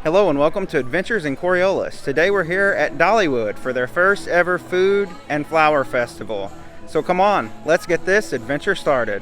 Hello and welcome to Adventures in Coriolis. Today we're here at Dollywood for their first ever food and flower festival. So come on, let's get this adventure started.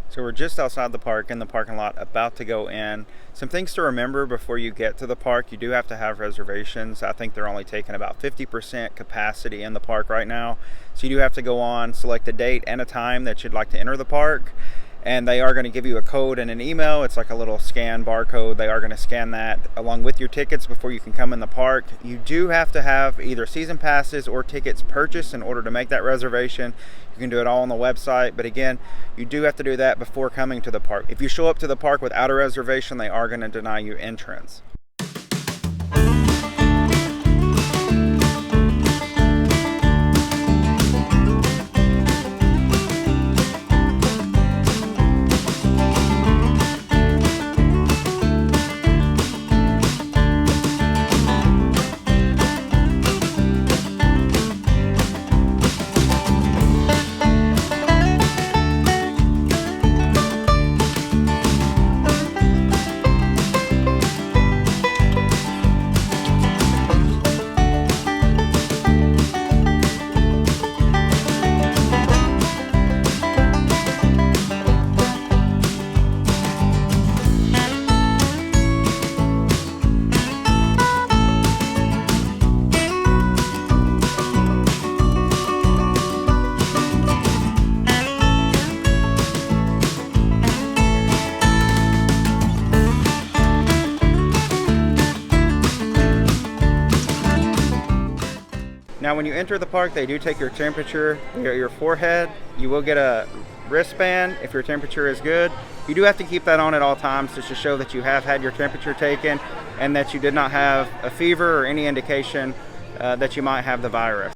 So we're just outside the park in the parking lot, about to go in. Some things to remember before you get to the park: you do have to have reservations. I think they're only taking about 50% capacity in the park right now. So you do have to go on, select a date and a time that you'd like to enter the park. And they are going to give you a code and an email. It's like a little scan barcode. They are going to scan that along with your tickets before you can come in the park. You do have to have either season passes or tickets purchased in order to make that reservation. You can do it all on the website, but again, you do have to do that before coming to the park. If you show up to the park without a reservation, they are going to deny you entrance. Now when you enter the park, they do take your temperature, your forehead. You will get a wristband if your temperature is good. You do have to keep that on at all times just to show that you have had your temperature taken and that you did not have a fever or any indication that you might have the virus.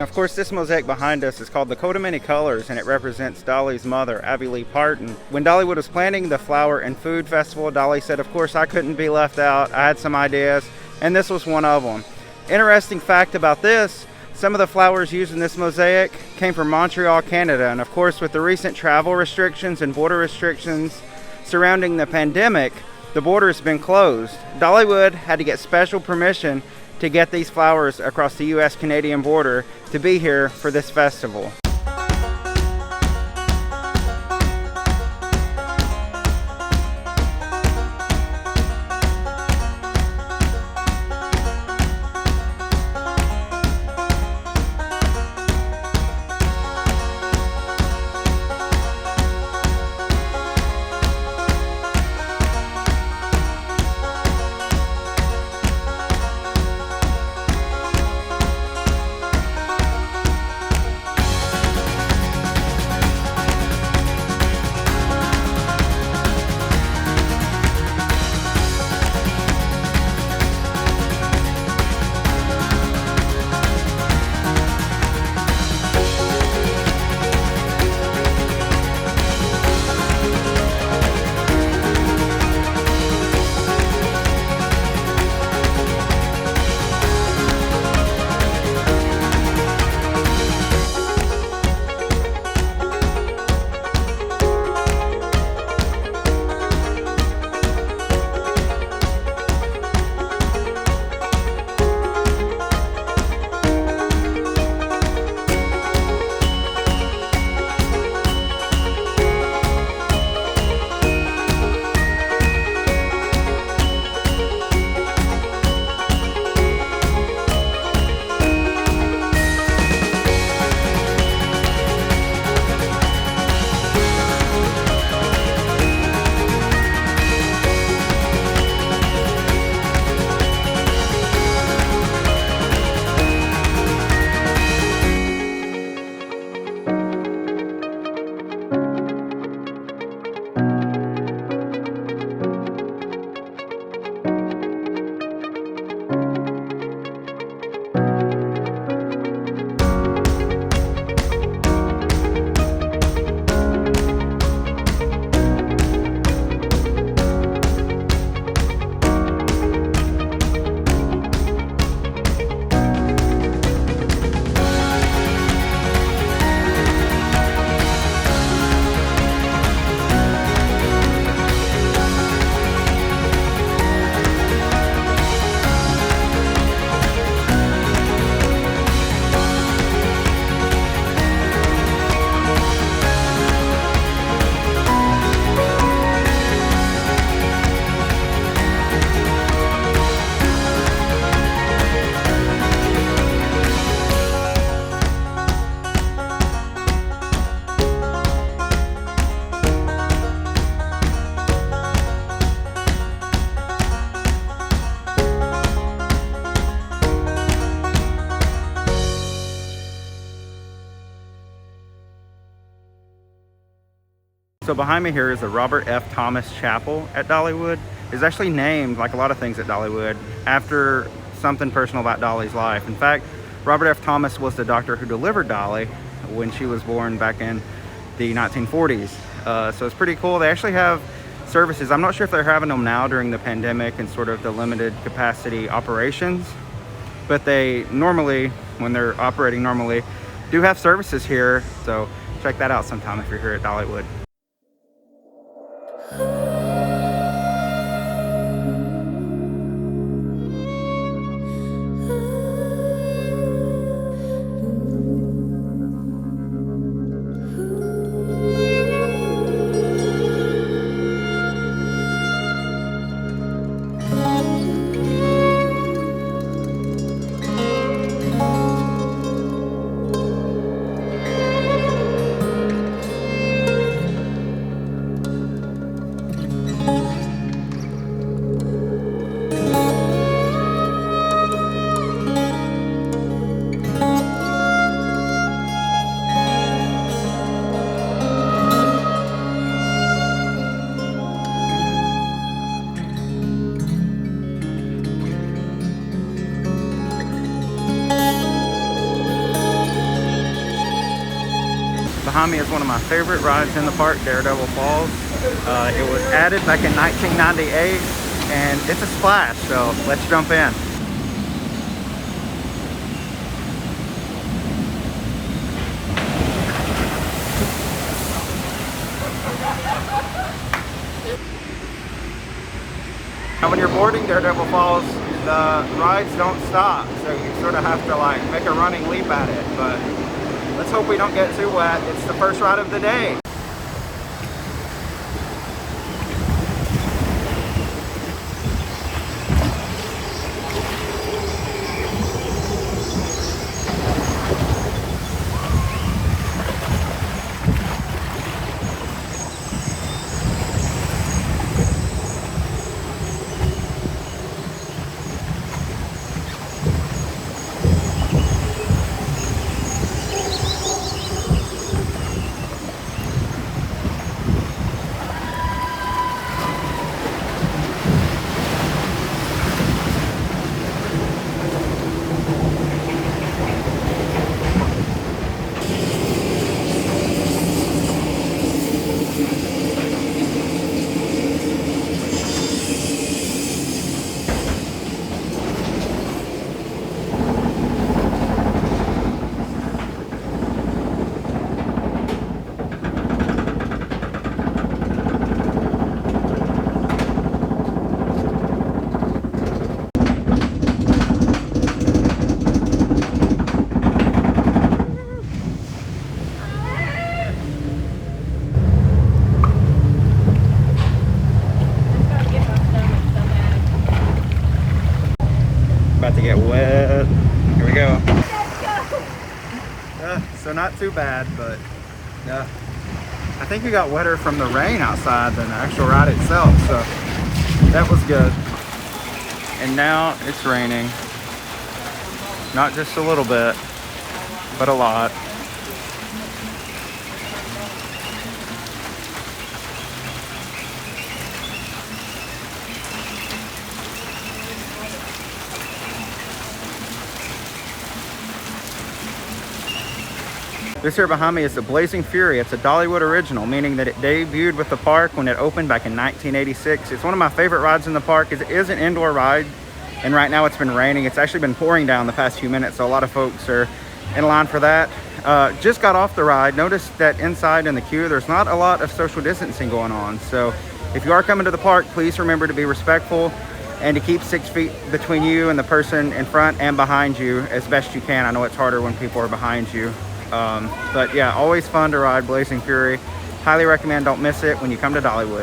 Of course, this mosaic behind us is called the Coat of Many Colors, and it represents Dolly's mother, Abby Lee Parton. When Dollywood was planning the Flower and Food Festival, Dolly said, of course, I couldn't be left out. I had some ideas, and this was one of them. Interesting fact about this, some of the flowers used in this mosaic came from Montreal, Canada, and of course, with the recent travel restrictions and border restrictions surrounding the pandemic, the border's been closed. Dollywood had to get special permission to get these flowers across the U.S.-Canadian border to be here for this festival. So behind me here is the Robert F. Thomas Chapel at Dollywood. It's actually named, like a lot of things at Dollywood, after something personal about Dolly's life. In fact, Robert F. Thomas was the doctor who delivered Dolly when she was born back in the 1940s. So it's pretty cool. They actually have services. I'm not sure if they're having them now during the pandemic and sort of the limited capacity operations, but they normally, when they're operating normally, do have services here. So check that out sometime if you're here at Dollywood. Behind me is one of my favorite rides in the park, Daredevil Falls. It was added back in 1998 and it's a splash, so let's jump in. Now when you're boarding Daredevil Falls, the rides don't stop, so you sort of have to like make a running leap at it, but let's hope we don't get too wet. It's the first ride of the day. About to get wet. Here we go. So not too bad, but I think we got wetter from the rain outside than the actual ride itself, so that was good. And now it's raining. Not just a little bit, but a lot. This here behind me is the Blazing Fury. It's a Dollywood original, meaning that it debuted with the park when it opened back in 1986. It's one of my favorite rides in the park. It is an indoor ride, and right now it's been raining. It's actually been pouring down the past few minutes, so a lot of folks are in line for that. Just got off the ride. Noticed that inside in the queue, there's not a lot of social distancing going on. So if you are coming to the park, please remember to be respectful and to keep 6 feet between you and the person in front and behind you as best you can. I know it's harder when people are behind you. But yeah, always fun to ride Blazing Fury. Highly recommend, don't miss it when you come to Dollywood.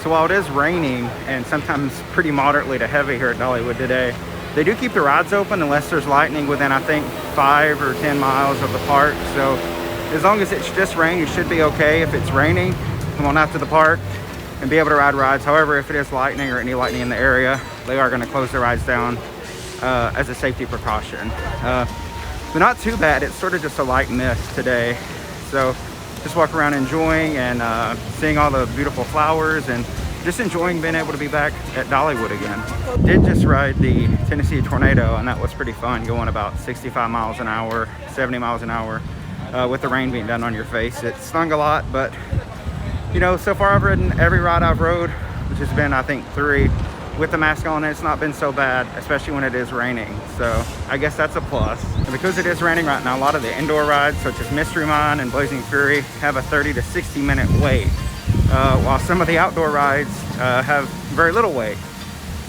So while it is raining and sometimes pretty moderately to heavy here at Dollywood today, they do keep the rides open unless there's lightning within, I think, 5 or 10 miles of the park. So as long as it's just rain, you should be okay. If it's raining, come on out to the park and be able to ride rides. However, if it is lightning or any lightning in the area, they are going to close the rides down as a safety precaution. But not too bad. It's sort of just a light mist today. So just walk around enjoying and seeing all the beautiful flowers and just enjoying being able to be back at Dollywood again. Did just ride the Tennessee Tornado, and that was pretty fun, going about 65 miles an hour, 70 miles an hour with the rain being down on your face. It stung a lot, but you know, so far I've ridden every ride I've rode, which has been, I think, 3 with the mask on. It's not been so bad, especially when it is raining. So I guess that's a plus. And because it is raining right now, a lot of the indoor rides, such as Mystery Mine and Blazing Fury, have a 30 to 60 minute wait, while some of the outdoor rides have very little wait.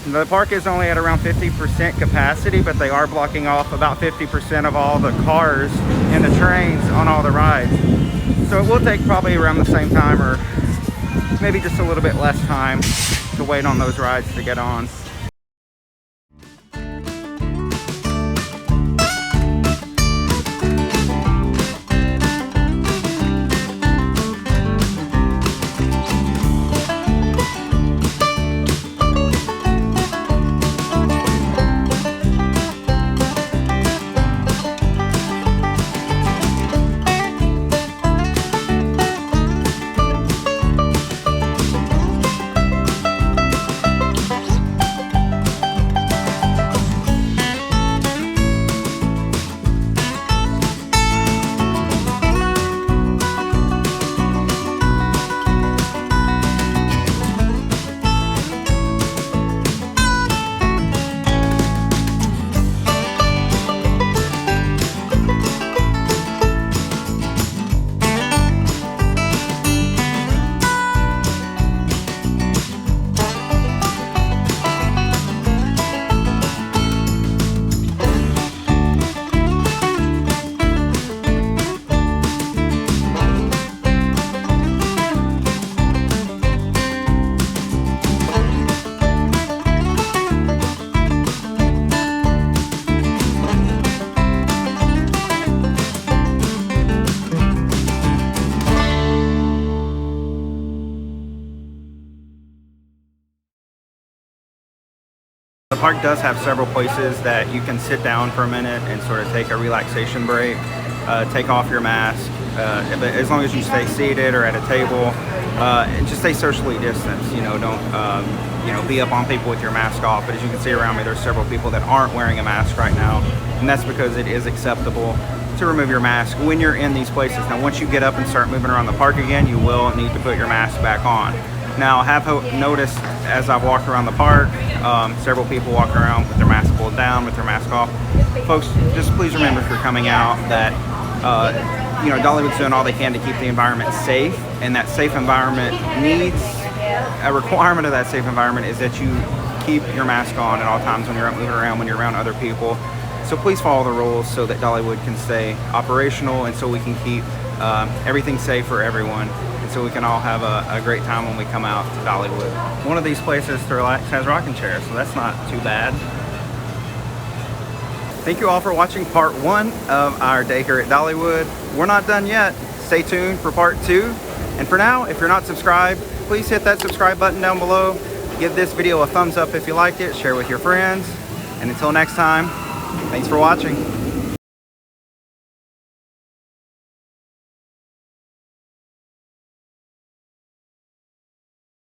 The park is only at around 50% capacity, but they are blocking off about 50% of all the cars and the trains on all the rides. So it will take probably around the same time, or maybe just a little bit less time, to wait on those rides to get on. The park does have several places that you can sit down for a minute and sort of take a relaxation break, take off your mask, as long as you stay seated or at a table, and just stay socially distanced. You know, don't be up on people with your mask off. But as you can see around me, there's several people that aren't wearing a mask right now, and that's because it is acceptable to remove your mask when you're in these places. Now, once you get up and start moving around the park again, you will need to put your mask back on. Now, I have noticed as I've walked around the park, several people walk around with their mask pulled down, with their mask off. Folks, just please remember if you're coming out that Dollywood's doing all they can to keep the environment safe, and that safe environment needs, a requirement of that safe environment is that you keep your mask on at all times when you're out moving around, when you're around other people. So please follow the rules so that Dollywood can stay operational, and so we can keep everything safe for everyone, and so we can all have a great time when we come out to Dollywood. One of these places to relax has rocking chairs, so that's not too bad. Thank you all for watching part 1 of our day here at Dollywood. We're not done yet. Stay tuned for part 2. And for now, if you're not subscribed, please hit that subscribe button down below. Give this video a thumbs up if you liked it, share with your friends. And until next time, thanks for watching.